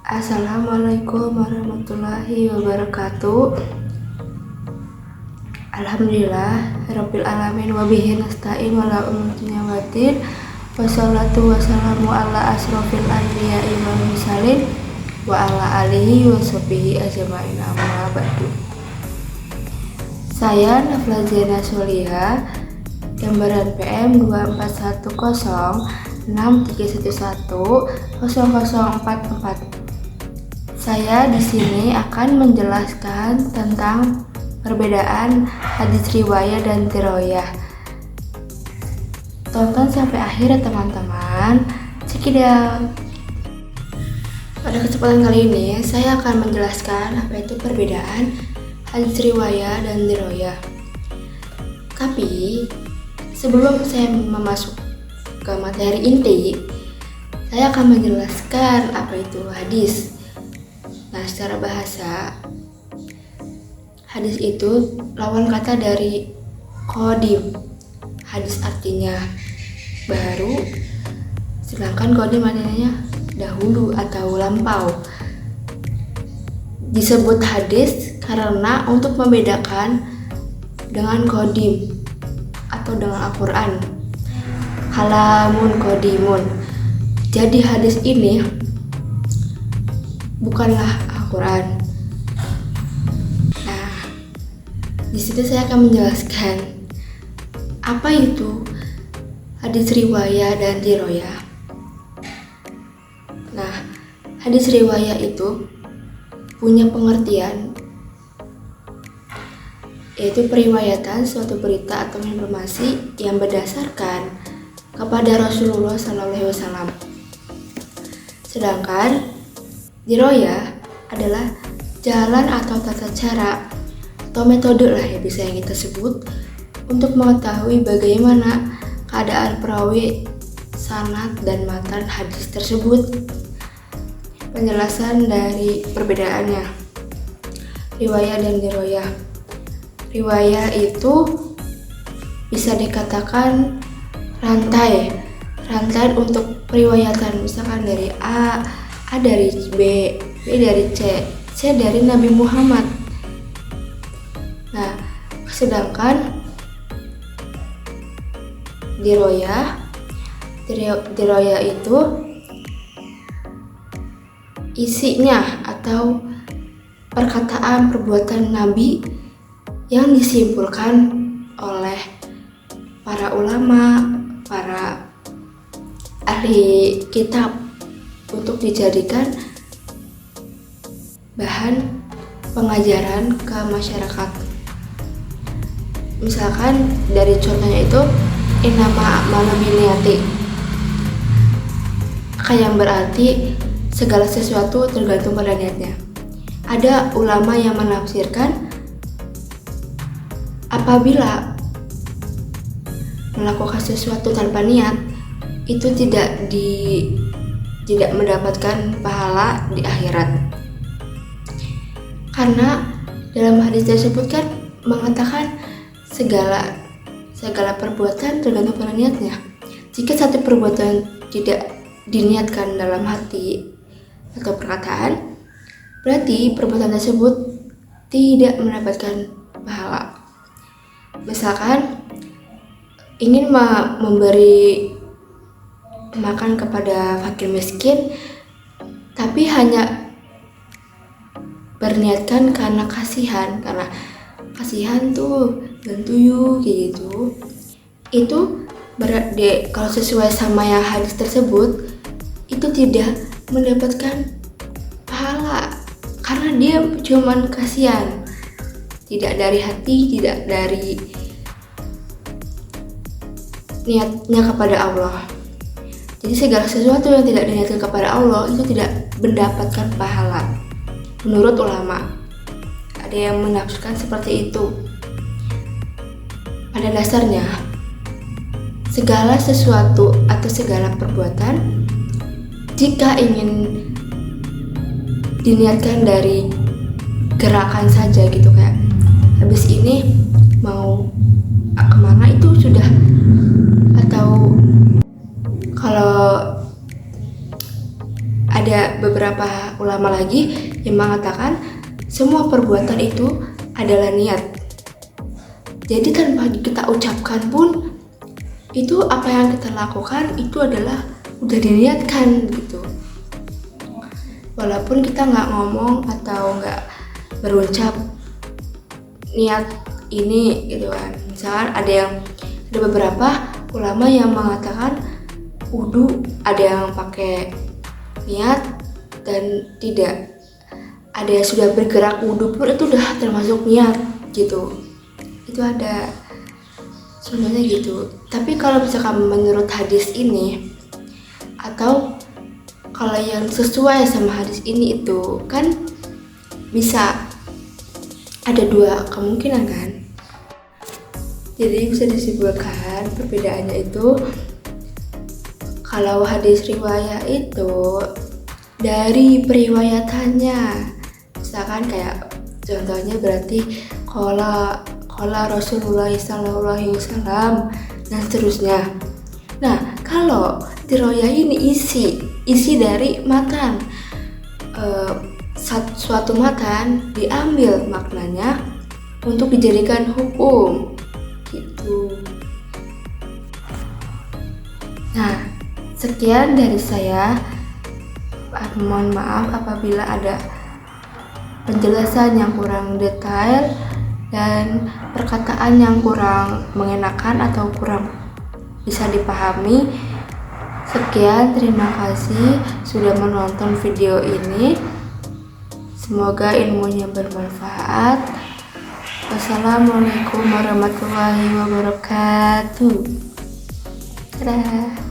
Assalamualaikum warahmatullahi wabarakatuh. Alhamdulillah Rabbil alamin wa bihi nasta'in wala umurnya watin. Wassalatu wassalamu ala asrofil anbiya'i wal mursalin wa ala alihi wa sahbihi ajma'in amma ba'du. Saya Nafla Zena Soliha, gambaran PM 241063110044. Saya di sini akan menjelaskan tentang perbedaan hadis riwayah dan diroyah. Tonton sampai akhir ya teman-teman. Cekidot. Pada kesempatan kali ini saya akan menjelaskan apa itu perbedaan hadis riwayah dan diroyah. Tapi sebelum saya masuk ke materi inti, saya akan menjelaskan apa itu hadis. Nah, secara bahasa, hadis itu lawan kata dari qadim. Hadis artinya baru, sedangkan qadim artinya dahulu atau lampau. Disebut hadis karena untuk membedakan dengan qadim atau dengan Al-Quran, kalamun qadimun. Jadi hadis ini bukanlah Al-Quran. Nah, di situ saya akan menjelaskan apa itu hadis riwayah dan diroyah. Nah, hadis riwayah itu punya pengertian, yaitu periwayatan suatu berita atau informasi yang berdasarkan kepada Rasulullah SAW. Sedangkan diroyah adalah jalan atau tata cara atau metode lah ya bisa yang kita sebut untuk mengetahui bagaimana keadaan perawi, sanad dan matan hadis tersebut. Penjelasan dari perbedaannya riwayah dan diroyah. Riwayah itu bisa dikatakan rantai untuk periwayatan, misalkan dari A dari B dari C dari Nabi Muhammad. Nah, sedangkan diroyah itu isinya atau perkataan perbuatan Nabi yang disimpulkan oleh para ulama, para ahli kitab untuk dijadikan bahan pengajaran ke masyarakat. Misalkan dari contohnya itu innama a'malu binniyati, yang berarti segala sesuatu tergantung pada niatnya. Ada ulama yang menafsirkan apabila melakukan sesuatu tanpa niat itu tidak mendapatkan pahala di akhirat. Karena dalam hadis tersebut kan mengatakan segala perbuatan tergantung pada niatnya. Jika satu perbuatan tidak diniatkan dalam hati atau perkataan, berarti perbuatan tersebut tidak mendapatkan pahala. Misalkan ingin memberi makan kepada fakir miskin, tapi hanya berniatkan karena kasihan tuh bantu yuk kayak gitu. Itu berarti kalau sesuai sama yang hadis tersebut itu tidak mendapatkan pahala karena dia cuman kasihan, tidak dari hati, tidak dari niatnya kepada Allah. Jadi segala sesuatu yang tidak diniatkan kepada Allah itu tidak mendapatkan pahala. Menurut ulama, ada yang menafsirkan seperti itu. Pada dasarnya, segala sesuatu atau segala perbuatan jika ingin diniatkan dari gerakan saja gitu, kayak habis ini mau kemana itu sudah, atau kalau ada beberapa ulama lagi yang mengatakan semua perbuatan itu adalah niat. Jadi tanpa kita ucapkan pun, itu apa yang kita lakukan itu adalah udah diniatkan gitu. Walaupun kita nggak ngomong atau nggak berucap niat ini gitu kan. Misalkan ada beberapa ulama yang mengatakan wudu ada yang pakai niat dan tidak. Ada yang sudah bergerak wudu pun itu udah termasuk niat gitu. Itu ada contohnya gitu. Tapi kalau misalkan menurut hadis ini, atau kalau yang sesuai sama hadis ini itu kan bisa ada dua kemungkinan kan. Jadi bisa disimpulkan perbedaannya itu, kalau hadis riwayat itu dari periwayatannya, misalkan kayak contohnya berarti qala Rasulullah sallallahu alaihi wasallam dan seterusnya. Nah, kalau riwayat ini isi dari matan, suatu matan diambil maknanya untuk dijadikan hukum gitu. Nah, sekian dari saya. Mohon maaf apabila ada penjelasan yang kurang detail dan perkataan yang kurang mengenakan atau kurang bisa dipahami. Sekian, terima kasih sudah menonton video ini. Semoga ilmunya bermanfaat. Wassalamualaikum warahmatullahi wabarakatuh. Dadah.